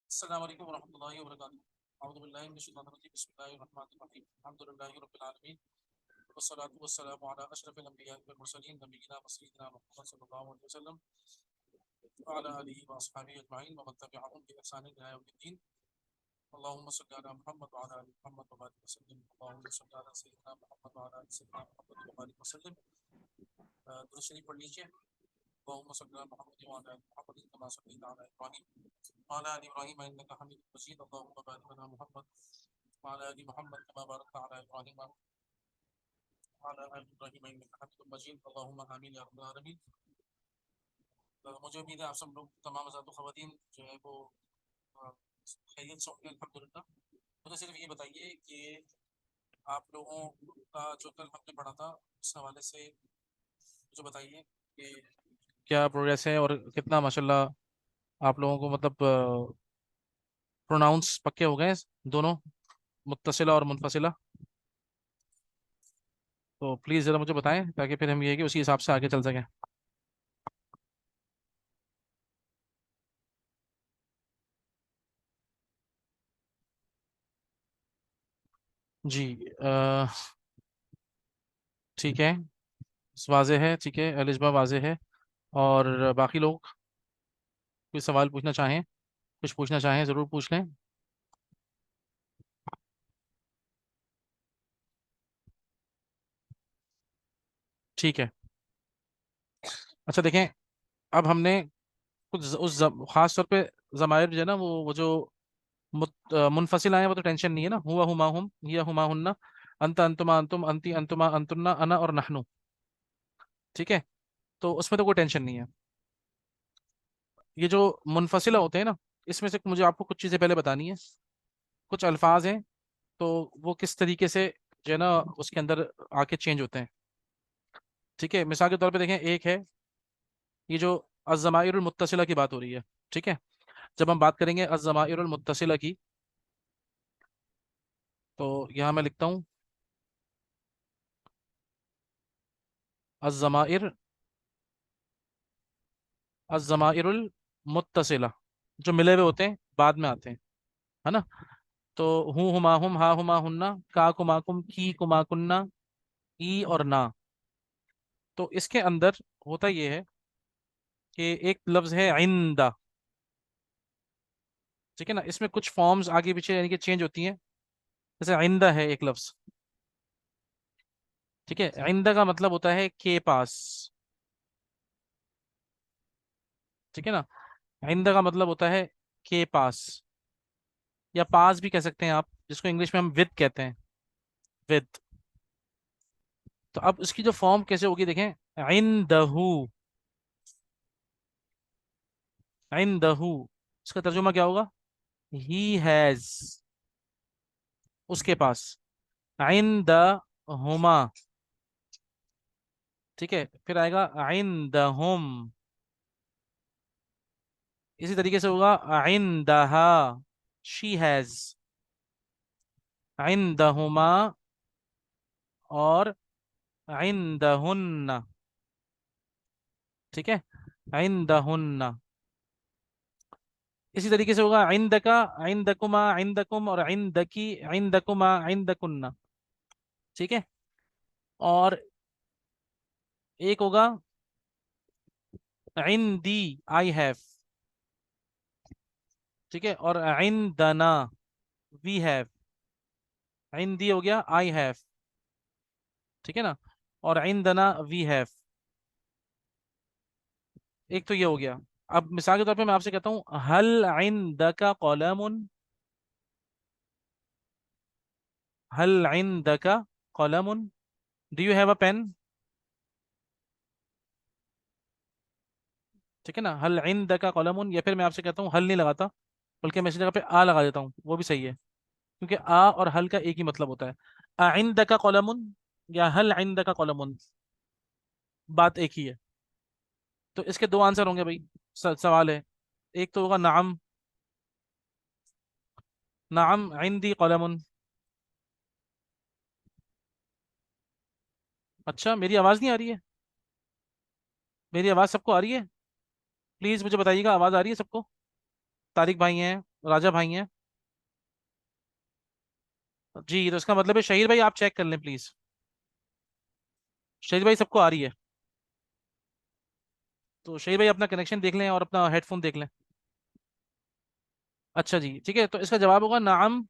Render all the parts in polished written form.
अस्सलाम वालेकुम वरहमतुल्लाहि वबरकातुहू। अऊज़ु बिल्लाहि मिनश शैतानिर रजीम। बिस्मिल्लाहिर रहमानिर रहीम। अल्हम्दुलिल्लाहि रब्बिल आलमीन वस्सलातु वस्सलामु अला अशरफिल अंबिया'i वल मुरसलीन नबiyina व सय्यिदिना मुहम्मद सल्लल्लाहु अलैहि वसल्लम व अला आलिहि व अस्हाबिहि अजमईन व मन तबिअहुम बि ihsan इला यौमिद्दीन। अल्लाहुम्मा सल्लि अला मुहम्मद व अला आलि मुहम्मद व बारिक वसल्लिम। अल्लाहुम्मा सल्लि अला सय्यिदिना मुहम्मद व अला आलि सय्यिदिना मुहम्मद व बारिक वसल्लिम। दुरूद शरीफ पढ़ लीजिए। अल्लाहुम्मा सल्लि अला मुहम्मद व अला आलि मुहम्मद कमा सल्लैता अला इब्राहीम व अला आलि इब्राहीम इन्नका हमीदुम मजीद। अल्लाहुम्मा बारिक अला मुहम्मद व अला आलि मुहम्मद कमा बारकता अला इब्राहीम व अला आलि इब्राहीम इन्नका हमीदुम मजीद। अल्लाहुम्मा आमीन या रब्बल आलमीन। मुझे उम्मीद है आप सब लोग तमाम हज़रात ख़वातीन जो है वो खैरियत से होंगे अल्हम्दुलिल्लाह। मुझे सिर्फ ये बताइए कि आप लोगों का जो कल हमने पढ़ा था उस हवाले से मुझे बताइए कि क्या प्रोग्रेस है और कितना माशाल्लाह आप लोगों को मतलब प्रोनाउंस पक्के हो गए दोनों, मुत्तसिला और मुनफसिला। तो प्लीज़ ज़रा मुझे बताएं ताकि फिर हम ये कि उसी हिसाब से आगे चल सकें। जी ठीक है, वाज़े है, ठीक है, एलिज़ा वाज़े है। और बाकी लोग कोई सवाल पूछना चाहें, कुछ पूछना चाहें ज़रूर पूछ लें। ठीक है। अच्छा देखें, अब हमने कुछ ख़ास तौर पे ज़मायर जो है ना वो जो मुनफसिल आए वो तो टेंशन नहीं है ना। हुआ हुमा हुम, हिया हुमा हुन्ना, अंत अंतुमा अंतुम, अंती अंतुमा अंतुन्ना, अना और नहनु। ठीक है, तो उसमें तो कोई टेंशन नहीं है। ये जो मुनफसिला होते हैं ना, इसमें से मुझे आपको कुछ चीज़ें पहले बतानी है। कुछ अल्फाज हैं तो वो किस तरीके से जो है ना उसके अंदर आके चेंज होते हैं। ठीक है, मिसाल के तौर पे देखें, एक है ये जो अज़्ज़माइरुल मुत्तसिला की बात हो रही है। ठीक है, जब हम बात करेंगे अज़्ज़माइरुल मुत्तसिला की, तो यहाँ मैं लिखता हूँ अज़्ज़माइर, अज़्ज़माइरुल मुत्तसिला, जो मिले हुए होते हैं बाद में आते हैं, है ना। तो हूँ हुमा हुम, हा हुमा हुन्ना, का कुमा कुम, की कुमा कुन्ना, ई और ना। तो इसके अंदर होता ये है कि एक लफ्ज है आइंदा। ठीक है ना, इसमें कुछ फॉर्म्स आगे पीछे यानी कि चेंज होती हैं। जैसे आइंदा है एक लफ्ज। ठीक है, आइंदा का मतलब होता है के पास। ठीक है ना, आइंदा का मतलब होता है के पास, या पास भी कह सकते हैं आप, जिसको इंग्लिश में हम विद कहते हैं, विद। तो अब इसकी जो फॉर्म कैसे होगी देखें, आइंदहू, आइंदहू, इसका तर्जुमा क्या होगा? ही हैज, उसके पास। आइंदहुमा, ठीक है, फिर आएगा आइंदहुम। इसी तरीके से होगा आइंदहा, शी हैज, आइंदहुमा और आइंदहुन्ना। ठीक है, आइंदहुन्ना। इसी तरीके से होगा आइंदका, आइंदकुमा, आइंदकुम और आइंदकी, आइंदकुमा, आइंदकुन्ना। ठीक है, और एक होगा आइंदी, आई हैव। ठीक है, और आइंदना, वी हैव। आइंदी हो गया आई हैव, ठीक है ना, और आइंदना वी हैव। एक तो ये हो गया। अब मिसाल के तौर पे मैं आपसे कहता हूँ हल इंदका कलमुन, हल इंदका कलमुन, do you have a pen. ठीक है ना, हल इंदका कलमुन। या फिर मैं आपसे कहता हूँ हल नहीं लगाता, बल्कि मैं इसी जगह पे आ लगा देता हूँ, वो भी सही है, क्योंकि आ और हल का एक ही मतलब होता है। आ इंदका कलमुन या हल इंदका कलमुन, बात एक ही है। तो इसके दो आंसर होंगे भाई। सवाल है, एक तो होगा नाम, नाम इंदी कलमुन। अच्छा, मेरी आवाज़ नहीं आ रही है? मेरी आवाज़ सबको आ रही है? प्लीज़ मुझे बताइएगा, आवाज़ आ रही है सबको? तारिक भाई हैं, राजा भाई हैं। जी, तो इसका मतलब है शहीर भाई आप चेक कर लें प्लीज। शहीर भाई सबको आ रही है? तो शहीर भाई अपना कनेक्शन देख लें और अपना हेडफोन देख लें। अच्छा जी, ठीक है, तो इसका जवाब होगा नाम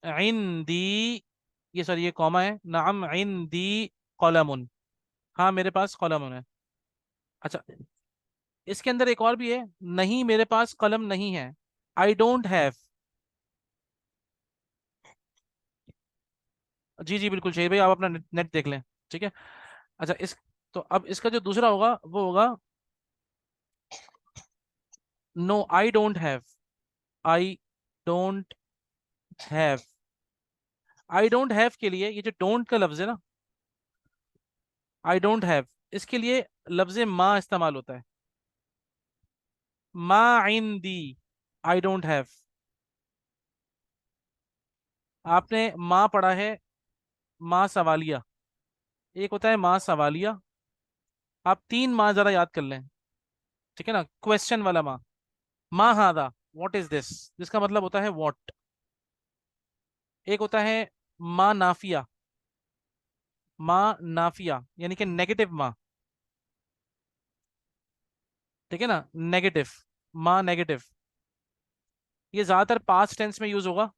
इंदी, ये सॉरी ये कॉमा है, नाम इंदी कलमुन। हाँ मेरे पास कलम है। अच्छा, इसके अंदर एक और भी है, नहीं मेरे पास कलम नहीं है, आई डोंट हैव। जी जी बिल्कुल शहीर भाई, आप अपना नेट देख लें। ठीक है। अच्छा इस, तो अब इसका जो दूसरा होगा वो होगा no I don't have, I don't have. I don't have के लिए ये जो डोंट का लफ्ज है ना, आई डोंट हैव, इसके लिए लफ्ज माँ इस्तेमाल होता है। माँ इंदी, आई डोंट हैव। आपने माँ पढ़ा है, माँ सवालिया, एक होता है माँ सवालिया। आप तीन माँ जरा याद कर लें, ठीक है ना, क्वेश्चन वाला माँ। माँ हादा, व्हाट इज दिस, जिसका मतलब होता है व्हाट। एक होता है माँ नाफिया, माँ नाफिया यानी कि नेगेटिव माँ, ठीक है ना, नेगेटिव, माँ नेगेटिव। ये ज्यादातर पास्ट टेंस में यूज होगा।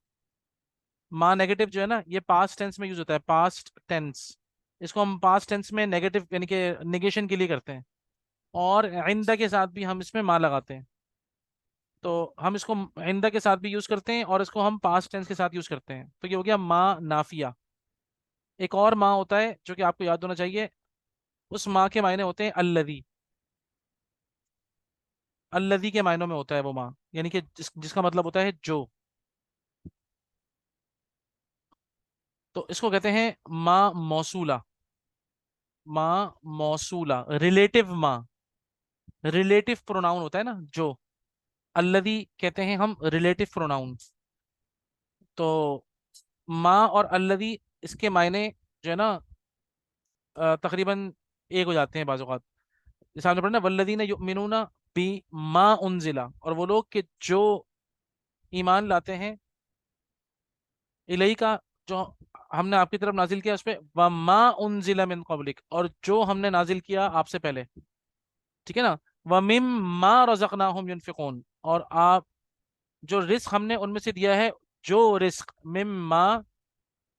माँ नेगेटिव जो है ना, ये पास्ट टेंस में यूज होता है, पास्ट टेंस। इसको हम पास्ट टेंस में नेगेटिव यानी कि नेगेशन के लिए करते हैं। और आइंदा के साथ भी हम इसमें माँ लगाते हैं। तो हम इसको आइंदा के साथ भी यूज करते हैं और इसको हम पास्ट टेंस के साथ यूज करते हैं, तो ये हो गया माँ नाफिया। एक और माँ होता है जो कि आपको याद होना चाहिए, उस माँ के मायने होते हैं अल्लदी। अल्लदी के मायनों में होता है वो माँ, यानी कि जिसका मतलब होता है जो। तो इसको कहते हैं माँ मौसूला। माँ मौसूला, रिलेटिव माँ, रिलेटिव प्रोनाउन होता है ना जो। अल्लदी कहते हैं हम रिलेटिव प्रोनाउन। तो माँ और अल्लदी, इसके मायने जो है ना तकरीबन एक हो जाते हैं बाज़ औक़ात। जैसे आपने पढ़ा ना, वल्लदीना युमिनूना बी मा उनजिला, और वो लोग कि जो ईमान लाते हैं इलही का, जो हमने आपकी तरफ नाजिल किया उस पे, व मा उनजिला मिन क़ब्लिक, और जो हमने नाजिल किया आपसे पहले, ठीक है ना, व मिम मा रज़क़नाहुम युनफ़िक़ून, और आप जो रिस्क हमने उनमें से दिया है, जो रिस्क मिम मा,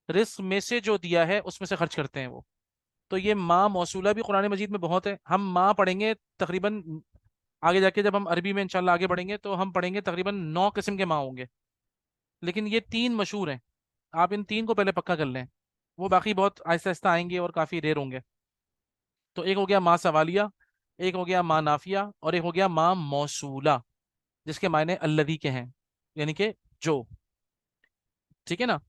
रिस्क में से जो दिया है उसमें से खर्च करते हैं वो। तो ये माँ मौसूला भी कुरान मजीद में बहुत है, हम माँ पढ़ेंगे तकरीबन आगे जाके, जब हम अरबी में इंशाल्लाह आगे बढ़ेंगे तो हम पढ़ेंगे तकरीबन 9 किस्म के माँ होंगे। लेकिन ये तीन मशहूर हैं, आप इन तीन को पहले पक्का कर लें, वो बाकी बहुत आहिस्ता आहिस्ता आएंगे और काफ़ी रेयर होंगे। तो एक हो गया माँ सवालिया, एक हो गया माँ नाफिया, और एक हो गया माँ मौसूला, जिसके मायने अल्लदी के हैं, यानी कि जो। ठीक है ना,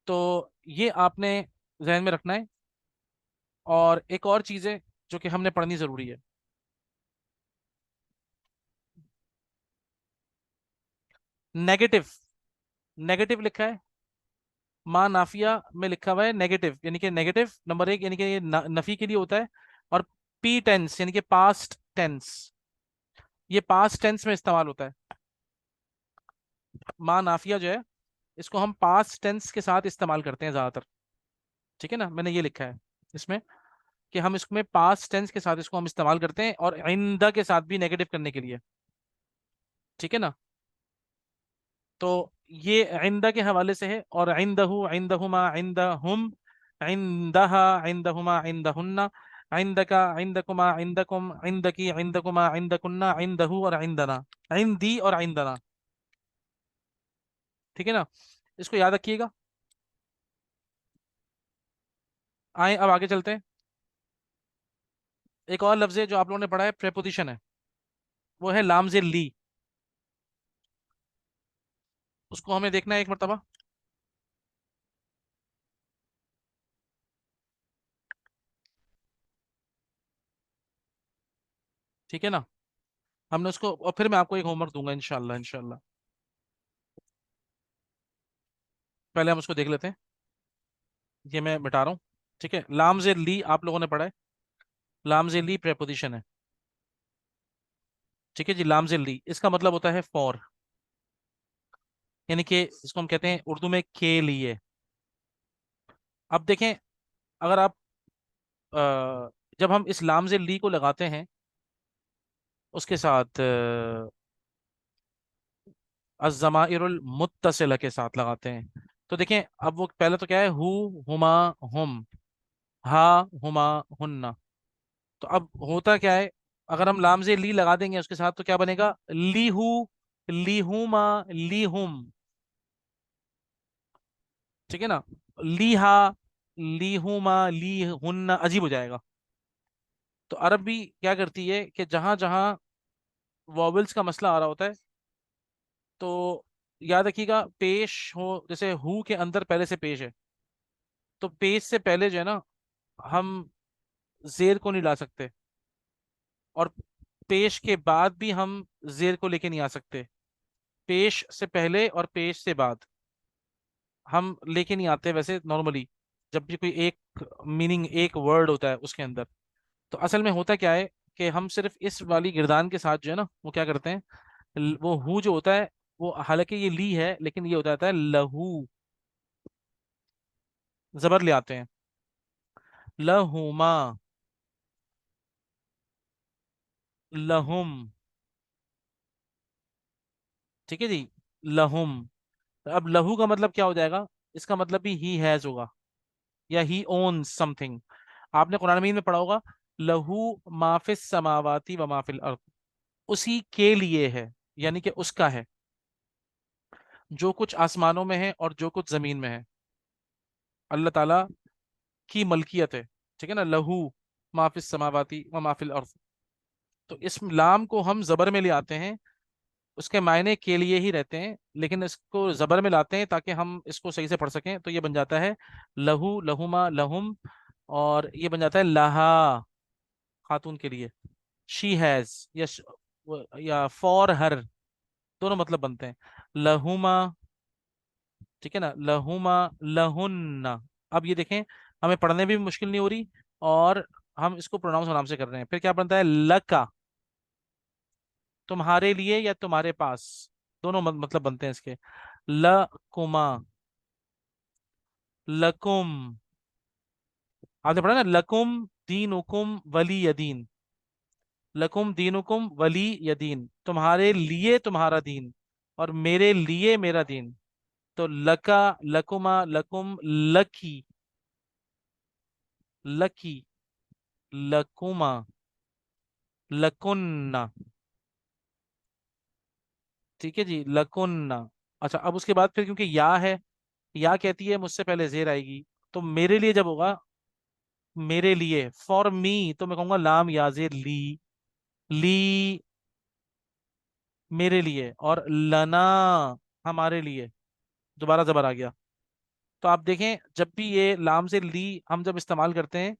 तो ये आपने जहन में रखना है। और एक और चीज़ है जो कि हमने पढ़नी ज़रूरी है, नेगेटिव। नेगेटिव लिखा है, माँ नाफिया में लिखा हुआ है नेगेटिव, यानी कि नेगेटिव नंबर एक, यानी कि ये नफी के लिए होता है। और पी टेंस यानी कि पास्ट टेंस, ये पास्ट टेंस में इस्तेमाल होता है। माँ नाफिया जो है, इसको हम पास्ट टेंस के साथ इस्तेमाल करते हैं ज़्यादातर। ठीक है ना, मैंने ये लिखा है इसमें कि हम इसमें पास्ट टेंस के साथ इसको हम इस्तेमाल करते हैं, और आइंदा के साथ भी नेगेटिव करने के लिए। ठीक है ना, तो ये आइंदा के हवाले से है, और आइंदहु आइंदहुमा आइंदहुम आइंदहा आइंदहुमा आइंदहुन्ना आइंदका आइंदकुमा आइंदकुम आइंदकी आइंदकुमा आइंदकुन्ना आइंदहु और आइंदना, आइंदी और आइंदना। ठीक है ना, इसको याद रखिएगा। आए अब आगे चलते हैं। एक और लफ्ज है जो आप लोगों ने पढ़ा है, प्रेपोजिशन है, वो है लामजे ली। उसको हमें देखना है एक मरतबा। ठीक है ना, हमने उसको, और फिर मैं आपको एक होमवर्क दूंगा इंशाल्लाह इंशाल्लाह। पहले हम उसको देख लेते हैं, ये मैं मिटा रहा हूँ। ठीक है, लामजे ली आप लोगों ने पढ़ा है, लामजे ली प्रेपोजिशन है। ठीक है जी, लामजे ली इसका मतलब होता है फॉर। यानी कि इसको हम कहते हैं उर्दू में के लिए। अब देखें, अगर आप जब हम इस लाम से ली को लगाते हैं उसके साथ अज़्ज़माइरुल मुत्तसिला के साथ लगाते हैं, तो देखें अब वो पहले तो क्या है, हु, हुमा, हुम, हा, हुमा, हुन्ना। तो अब होता क्या है, अगर हम लाम से ली लगा देंगे उसके साथ तो क्या बनेगा, लीहू, लीहुमा, लीहुम। ठीक है ना। लीहा, लीहुमा, लीहुन्ना अजीब हो जाएगा। तो अरब भी क्या करती है कि जहां जहां वॉवेल्स का मसला आ रहा होता है, तो याद रखिएगा, पेश हो, जैसे हु के अंदर पहले से पेश है, तो पेश से पहले जो है ना, हम जेर को नहीं ला सकते, और पेश के बाद भी हम जेर को लेके नहीं आ सकते। पेश से पहले और पेश से बाद हम लेके नहीं आते वैसे नॉर्मली, जब भी कोई एक मीनिंग, एक वर्ड होता है उसके अंदर। तो असल में होता क्या है कि हम सिर्फ इस वाली गिरदान के साथ जो है ना, वो क्या करते हैं, वो हु जो होता है, वो हालांकि ये ली है लेकिन ये हो जाता है लहू, जबर ले आते हैं, लहुमा, लहुम। ठीक है जी, लहुम। अब लहू का मतलब क्या हो जाएगा, इसका मतलब भी ही हैज होगा, या ही ओन्स समथिंग। आपने कुरान मजीद में पढ़ा होगा, लहू माफिस समावाती व माफिल अर्द, उसी के लिए है, यानी कि उसका है जो कुछ आसमानों में है और जो कुछ जमीन में है, अल्लाह ताला की मलकियत है। ठीक है ना, लहू माफिस समावाती व माफिल अर्द। तो इस लाम को हम जबर में ले आते हैं, उसके मायने के लिए ही रहते हैं, लेकिन इसको जबर में लाते हैं ताकि हम इसको सही से पढ़ सकें, तो ये बन जाता है लहू, लहुमा, लहुम। और ये बन जाता है लहा, खातून के लिए, शी हैज, या या फॉर हर, दोनों मतलब बनते हैं, लहुमा। ठीक है ना, लहुमा, लहुन्ना। अब ये देखें, हमें पढ़ने में भी मुश्किल नहीं हो रही, और हम इसको प्रोनाउंस आराम से कर रहे हैं। फिर क्या बनता है, लका, तुम्हारे लिए या तुम्हारे पास, दोनों मतलब बनते हैं इसके। लकुमा, लकुम, आपने पढ़ा ना, लकुम दीनुकुम वली यदीन, लकुम दीनुकुम वली यदीन, तुम्हारे लिए तुम्हारा दीन और मेरे लिए मेरा दीन। तो लका, लकुमा, लकुम, लकी, लकी, लकुमा, लकुन्ना। ठीक है जी, लकुन्ना। अच्छा, अब उसके बाद फिर क्योंकि या है, या कहती है मुझसे पहले जेर आएगी, तो मेरे लिए जब होगा, मेरे लिए, फॉर मी, तो मैं कहूंगा लाम या जेर ली, ली मेरे लिए, और लना हमारे लिए, दोबारा जबर आ गया। तो आप देखें, जब भी ये लाम से ली हम जब इस्तेमाल करते हैं,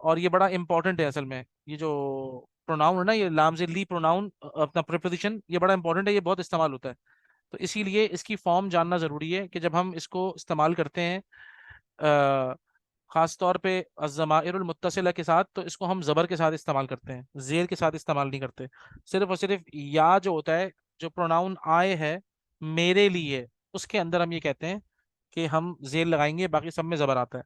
और ये बड़ा इंपॉर्टेंट है असल में, ये जो प्रोनाउन है ना, ये लाम से ली प्रोनाउन, अपना प्रिपोजिशन, ये बड़ा इंपॉर्टेंट है, ये बहुत इस्तेमाल होता है। तो इसीलिए इसकी फॉर्म जानना जरूरी है कि जब हम इसको इस्तेमाल करते हैं, अ, खास तौर पे अज़्ज़माइरुल मुत्तसिला के साथ, तो इसको हम ज़बर के साथ इस्तेमाल करते हैं, जेर के साथ इस्तेमाल नहीं करते। सिर्फ और सिर्फ या जो होता है, जो प्रोनाउन आए है मेरे लिए, उसके अंदर हम ये कहते हैं कि हम जेर लगाएंगे, बाकी सब में ज़बर आता है।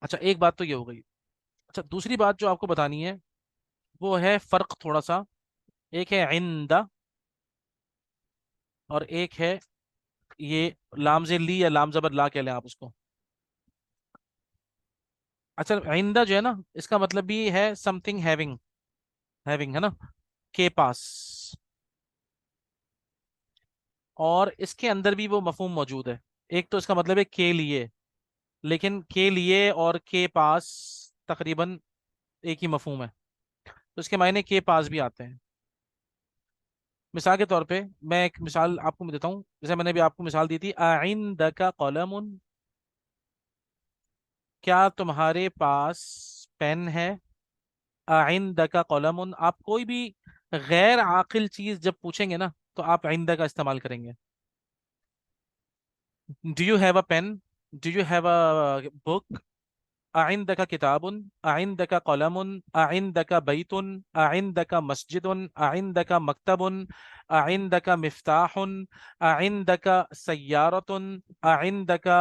अच्छा, एक बात तो ये हो गई। अच्छा, दूसरी बात जो आपको बतानी है, वो है फ़र्क थोड़ा सा। एक है इंदा, और एक है ये लाम जेर ली या लाम ज़बर ला, कह लें आप उसको। अच्छा, इंदा जो है ना, इसका मतलब भी है समथिंग हैविंग, हैविंग है ना, के पास। और इसके अंदर भी वो मफहूम मौजूद है। एक तो इसका मतलब है के लिए, लेकिन के लिए और के पास तकरीबन एक ही मफहूम है, तो इसके मायने के पास भी आते हैं। मिसाल के तौर पे मैं एक मिसाल आपको देता हूँ, जैसे मैंने भी आपको मिसाल दी थी, आइंदका कलमुन, क्या तुम्हारे पास पेन है। आइंदका कलमुन, आप कोई भी गैर आकिल चीज जब पूछेंगे ना, तो आप आइंदा का इस्तेमाल करेंगे। Do you have a pen, do you have a book, आइंदका किताबुन, आइंदका कलमुन, आइंदका बैतुन, आइंदका मस्जिदुन, आइंदका मक्तबुन, आइंदका मिफ्ताहुन, आइंदका सय्यारतुन, आइंदका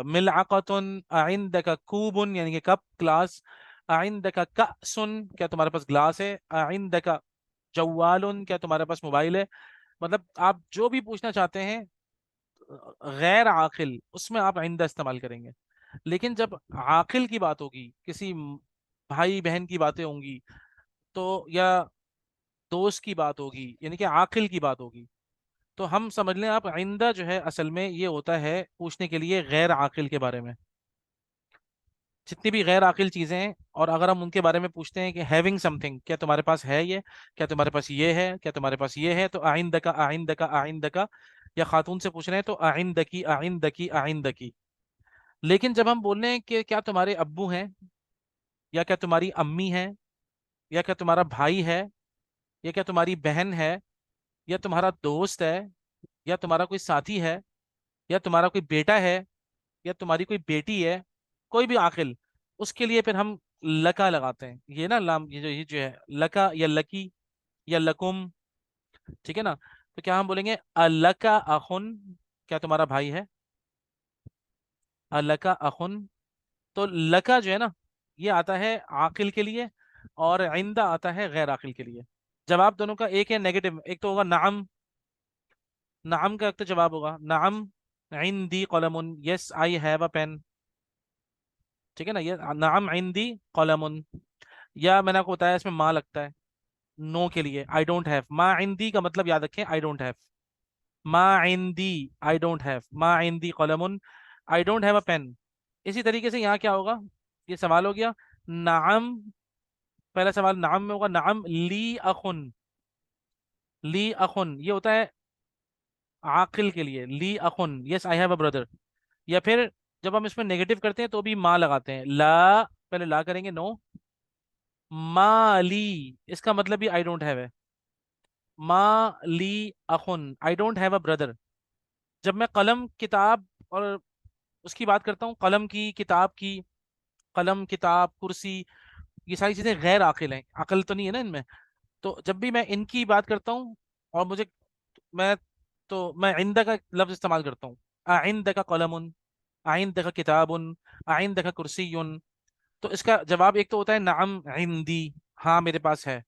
मिलअक़तुन, आइंदका कूबुन यानी कि कप ग्लास, आइंदका कअसुन क्या तुम्हारे पास ग्लास है, आइंदका जवालुन क्या तुम्हारे पास मोबाइल है। मतलब आप जो भी पूछना चाहते हैं गैर आकिल उसमें आप आइंदा इस्तेमाल करेंगे। लेकिन जब आकिल की बात होगी, किसी भाई बहन की बातें होंगी तो, या दोस्त की बात होगी यानी कि आकिल की बात होगी, तो हम समझ लें आप आइंदा जो है असल में ये होता है पूछने के लिए गैर आकिल के बारे में। जितनी भी गैर आकिल चीजें हैं और अगर हम उनके बारे में पूछते हैं कि हैविंग समथिंग क्या तुम्हारे पास है ये, क्या तुम्हारे पास ये है, क्या तुम्हारे पास ये है, तो आइंदा का आइंदा का आइंदा का। या खातून से पूछ रहे हैं तो आइंदकी आइंदकी आइंदकी। लेकिन जब हम बोल रहे हैं कि क्या तुम्हारे अब्बू हैं, या क्या तुम्हारी अम्मी है, या क्या तुम्हारा भाई है, या क्या तुम्हारी बहन है, या तुम्हारा दोस्त है, या तुम्हारा कोई साथी है, या तुम्हारा कोई बेटा है, या तुम्हारी कोई बेटी है, कोई भी आकिल, उसके लिए फिर हम लका लगाते हैं। ये ना लाम, ये जो है लका या लकी या लकुम, ठीक है ना। तो क्या हम बोलेंगे अलका अखुन, क्या तुम्हारा भाई है, अलका अखुन। तो लका जो है ना ये आता है आकिल के लिए, और आइंदा आता है गैर आकिल के लिए। जवाब दोनों का एक है नेगेटिव, एक तो होगा नाम, नाम का एक तो जवाब होगा नाम, इंदी कलमुन, yes I have a pen, ठीक है ना, ये नाम इंदी कलमुन। या मैंने आपको बताया इसमें माँ लगता है नो के लिए, आई डोंट हैव। माँ इंदी का मतलब याद रखें आई डोंट हैव, माँ इंदी आई डोंट हैव, माँ इंदी कलमुन, I don't have a pen. इसी तरीके से यहाँ क्या होगा, ये सवाल हो गया नाम, पहला सवाल नाम में होगा नाम ली अखुन, ली अखुन ये होता है आकिल के लिए, ली अखुन yes I have a brother. या फिर जब हम इसमें नेगेटिव करते हैं तो भी माँ लगाते हैं, ला, पहले ला करेंगे नो, माली, इसका मतलब भी आई डोंट हैव है, माली अखुन I don't have a brother. जब मैं कलम किताब और उसकी बात करता हूँ, कलम की किताब की, कलम किताब कुर्सी, ये सारी चीजें गैर आकिल हैं, अकल तो नहीं है ना इनमें। तो जब भी मैं इनकी बात करता हूँ और मुझे, मैं मैं आइंदा का लफ्ज इस्तेमाल करता हूँ, आइंदा का कलमुन, आइंदा का किताबुन, आइंदा का कुर्सीयुन। तो इसका जवाब एक तो होता है नाम इंदी, हाँ मेरे पास है।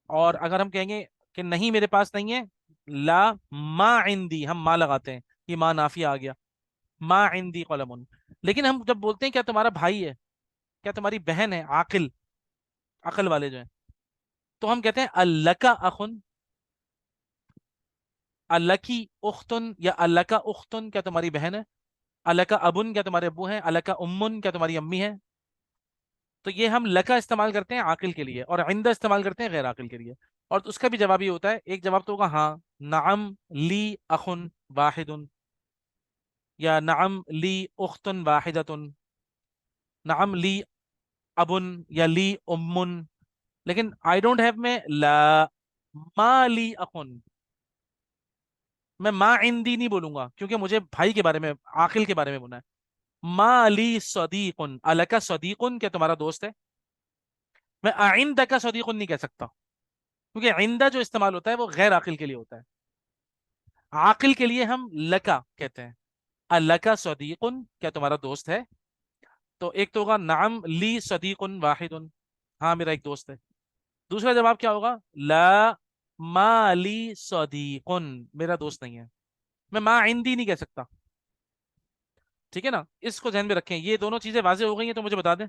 और अगर हम कहेंगे कि नहीं मेरे पास नहीं है, ला मा इंदी, हम माँ लगाते हैं, ये माँ नाफिया आ गया, माँ इंदी कलमुन। लेकिन हम जब बोलते हैं क्या तुम्हारा भाई है, क्या तुम्हारी बहन है, आकिल, अकल वाले जो है, तो हम कहते हैं अल्लका अखुन, अल्लकी उख्तुन या अल्लका उख्तुन क्या तुम्हारी बहन है, अल्लका अबुन क्या तुम्हारे अब्बू हैं, अल्लका उम्मुन क्या तुम्हारी अम्मी है। तो ये हम लका इस्तेमाल करते हैं आकिल के लिए और आइंदा इस्तेमाल करते हैं गैर आकिल के लिए। और तो उसका भी जवाब ये होता है, एक जवाब तो होगा हाँ, नाम ली अखुन वाहिदुन, या नाम ली उख्तुन वाहिदतुन, नाम ली अबुन या ली उम्मुन। लेकिन आई डोंट हैव में ला मा ली अखुन, मैं माँ इंदी नहीं बोलूंगा क्योंकि मुझे भाई के बारे में, आकिल के बारे में बोलना है। मा ली सदीकुन, अलका सदीकुन क्या तुम्हारा दोस्त है। मैं आइंदा का सदीकुन नहीं कह सकता क्योंकि आइंदा जो इस्तेमाल होता है वो गैर आकिल के लिए होता है। आकिल के लिए हम लका कहते हैं, अलका सदीकुन क्या तुम्हारा दोस्त है। तो एक तो होगा नाम ली सदीकुन वाहिदुन, हाँ मेरा एक दोस्त है। दूसरा जवाब क्या होगा, ला मा ली सदीकुन, मेरा दोस्त नहीं है। मैं माँ आइंदी नहीं कह सकता, ठीक है ना। इसको ध्यान में रखें, ये दोनों चीजें वाजे हो गई हैं तो मुझे बता दें।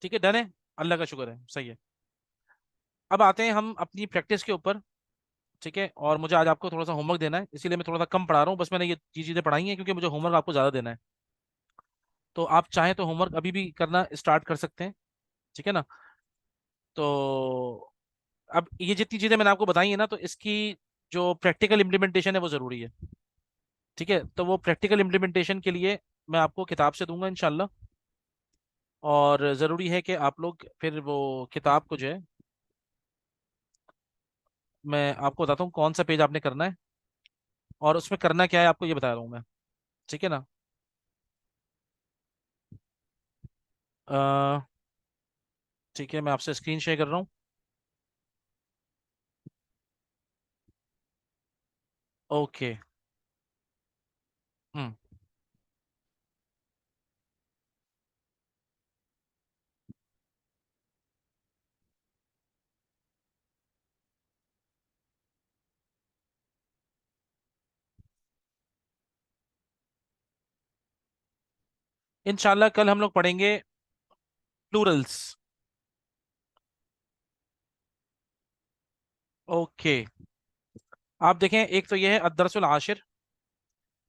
ठीक है, डन है, अल्लाह का शुक्र है, सही है। अब आते हैं हम अपनी प्रैक्टिस के ऊपर, ठीक है। और मुझे आज आपको थोड़ा सा होमवर्क देना है, इसीलिए मैं थोड़ा सा कम पढ़ा रहा हूँ, बस मैंने ये चीज़ें पढ़ाई हैं क्योंकि मुझे होमवर्क आपको ज़्यादा देना है। तो आप चाहें तो होमवर्क अभी भी करना स्टार्ट कर सकते हैं, ठीक है ना। तो अब ये जितनी चीज़ें मैंने आपको बताई है ना, तो इसकी जो प्रैक्टिकल इम्प्लीमेंटेशन है वो ज़रूरी है, ठीक है। तो वो प्रैक्टिकल इम्प्लीमेंटेशन के लिए मैं आपको किताब से दूंगा इंशाल्लाह। और ज़रूरी है कि आप लोग फिर वो किताब को जो है, मैं आपको बताता हूँ कौन सा पेज आपने करना है और उसमें करना क्या है आपको ये बता रहा हूँ मैं। ठीक है ना? अ, ठीक है, मैं आपसे स्क्रीन शेयर कर रहा हूँ। ओके। हम्म। इंशाल्लाह कल हम लोग पढ़ेंगे प्लूरल्स। ओके। आप देखें, एक तो ये है अदरसुल आशिर।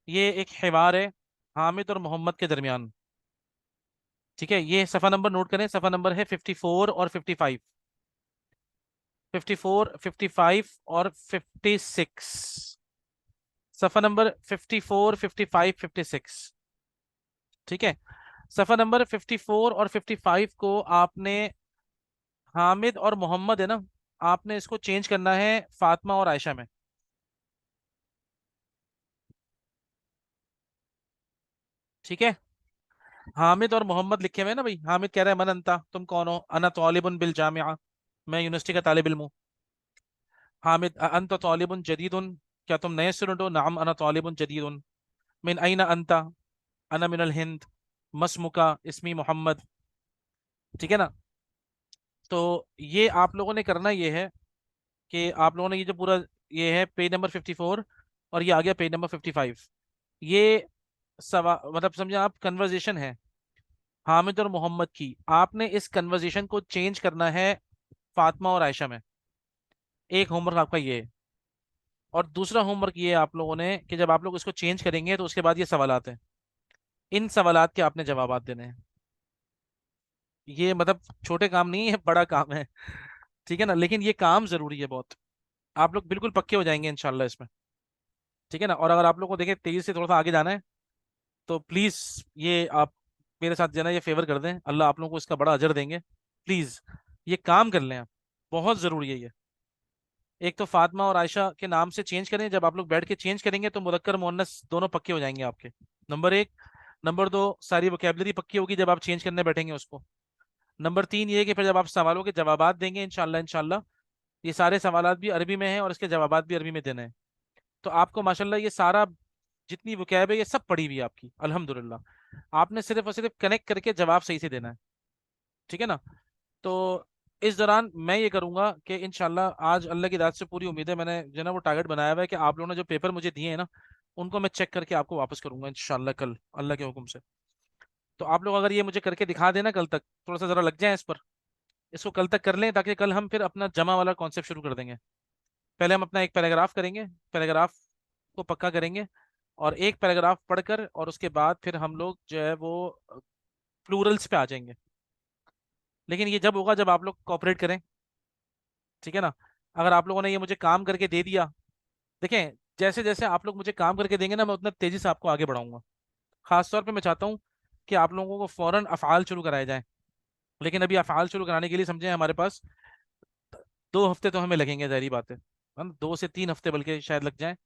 ये एक हिवार है हामिद और मोहम्मद के दरमियान। ठीक है, ये सफ़ा नंबर नोट करें, सफ़ा नंबर है 54 और 55। 54, 55 और 56। सफ़ा नंबर 54, 55, 56। ठीक है। सफ़ा नंबर 54 और 55 को आपने, हामिद और मोहम्मद है ना, आपने इसको चेंज करना है फातिमा और आयशा में। ठीक है। हामिद और मोहम्मद लिखे हुए हैं ना भाई। हामिद कह रहा है मन अंता, तुम कौन हो? अना तालिबुन बिल जामिया, मैं यूनिवर्सिटी का तालिब इल्म हूँ। हामिद अंत तालिबुन जदीदुन, क्या तुम नए स्टूडेंट हो? नाम अना तालिबुन जदीदुन। मिन अइना अंता, अना मिनल हिंद। मस्मुका, इस्मी मोहम्मद। ठीक है ना? तो ये आप लोगों ने करना ये है कि आप लोगों ने ये जो पूरा, ये है पेज नंबर 54 और ये आ गया पेज नंबर 55। ये मतलब समझे आप, कन्वर्जेशन है हामिद और मोहम्मद की। आपने इस कन्वर्जेशन को चेंज करना है फातिमा और आयशा में। एक होमवर्क आपका ये है। और दूसरा होमवर्क ये है आप लोगों ने कि जब आप लोग इसको चेंज करेंगे तो उसके बाद ये सवालात हैं, इन सवालात के आपने जवाबात देने हैं। ये मतलब छोटे काम नहीं है, बड़ा काम है। ठीक है ना? लेकिन ये काम जरूरी है बहुत। आप लोग बिल्कुल पक्के हो जाएंगे इंशाल्लाह इसमें। ठीक है ना? और अगर आप लोग को देखें तेजी से थोड़ा सा आगे जाना है तो प्लीज ये आप मेरे साथ जाना, ये फेवर कर दें, अल्लाह आप लोगों को इसका बड़ा अजर देंगे। प्लीज ये काम कर लें आप, बहुत जरूरी है ये। एक तो फातिमा और आयशा के नाम से चेंज करें, जब आप लोग बैठ के चेंज करेंगे तो मुदक्कर मुअन्नस दोनों पक्के हो जाएंगे आपके। नंबर एक। नंबर दो, सारी वोकेबलरी पक्की होगी जब आप चेंज करने बैठेंगे उसको। नंबर तीन ये है कि फिर जब आप सवालों के जवाबात देंगे इंशाल्लाह इंशाल्लाह, ये सारे सवालात भी अरबी में हैं और इसके जवाबात भी अरबी में देने हैं। तो आपको माशाल्लाह ये सारा, जितनी वोकैब है ये सब पड़ी हुई है आपकी अल्हम्दुलिल्लाह। आपने सिर्फ और सिर्फ कनेक्ट करके जवाब सही से देना है। ठीक है ना? तो इस दौरान मैं ये करूंगा कि इंशाल्लाह आज अल्लाह की दाद से पूरी उम्मीद है, मैंने जो है ना वो टारगेट बनाया हुआ है कि आप लोगों ने जो पेपर मुझे दिए हैं ना, उनको मैं चेक करके आपको वापस करूंगा इंशाल्लाह कल, अल्लाह के हुक्म से। तो आप लोग अगर ये मुझे करके दिखा देना कल तक, थोड़ा सा जरा लग जाए इस पर, इसको कल तक कर लें ताकि कल हम फिर अपना जमा वाला कॉन्सेप्ट शुरू कर देंगे। पहले हम अपना एक पैराग्राफ करेंगे, पैराग्राफ को पक्का करेंगे, और एक पैराग्राफ पढ़कर और उसके बाद फिर हम लोग जो है वो प्लूरल्स पे आ जाएंगे। लेकिन ये जब होगा जब आप लोग कोऑपरेट करें। ठीक है ना? अगर आप लोगों ने ये मुझे काम करके दे दिया, देखें, जैसे जैसे आप लोग मुझे काम करके देंगे ना, मैं उतना तेजी से आपको आगे बढ़ाऊंगा। खास तौर पे मैं चाहता हूँ कि आप लोगों को फौरन अफ़आल शुरू कराए जाएं। लेकिन अभी अफ़आल शुरू कराने के लिए समझें हमारे पास 2 हफ्ते तो हमें लगेंगे, ज़ाहिर बात है ना? 2 से 3 हफ्ते बल्कि शायद लग जाए।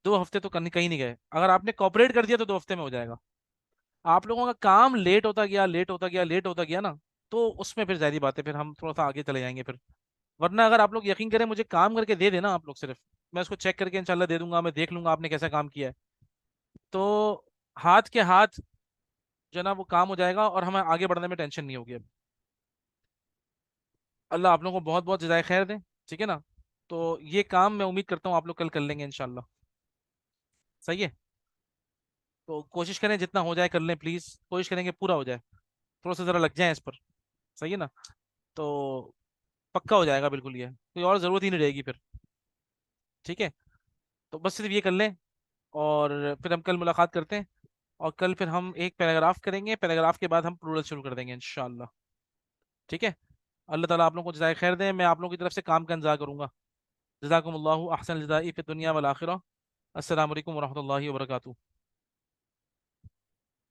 2 हफ्ते तो कहीं कहीं नहीं गए, अगर आपने कॉपरेट कर दिया तो 2 हफ्ते में हो जाएगा। आप लोगों का काम लेट होता गया, लेट होता गया, लेट होता गया ना, तो उसमें फिर जारी बात है, फिर हम थोड़ा सा आगे चले जाएंगे फिर। वरना अगर आप लोग यकीन करें, मुझे काम करके दे देना आप लोग सिर्फ, मैं उसको चेक करके इंशाल्लाह दे दूंगा, मैं देख लूंगा आपने कैसा काम किया है। तो हाथ के हाथ जो है ना वो काम हो जाएगा और हमें आगे बढ़ने में टेंशन नहीं होगी अब। अल्लाह आप लोगों को बहुत बहुत जज़ाय खैर दें। ठीक है ना? तो ये काम मैं उम्मीद करता हूँ आप लोग कल कर लेंगे इंशाल्लाह। सही है? तो कोशिश करें जितना हो जाए कर लें, प्लीज़ कोशिश करेंगे पूरा हो जाए। थोड़ा सा ज़रा लग जाए इस पर। सही है ना? तो पक्का हो जाएगा बिल्कुल, ये कोई और ज़रूरत ही नहीं रहेगी फिर। ठीक है? तो बस सिर्फ ये कर लें और फिर हम कल मुलाकात करते हैं। और कल फिर हम एक पैराग्राफ करेंगे, पैराग्राफ के बाद हम प्लूरल शुरू कर देंगे इंशाल्लाह। ठीक है? अल्लाह ताला आप लोगों को जज़ाय खैर दें, मैं आप लोगों की तरफ से काम का इंतज़ार करूंगा। जज़ाकुमुल्लाहु अहसन जज़ाई फ़िद दुनिया वल आखिरह। अस्सलामु अलैकुम वरहमतुल्लाहि वबरकातुहू।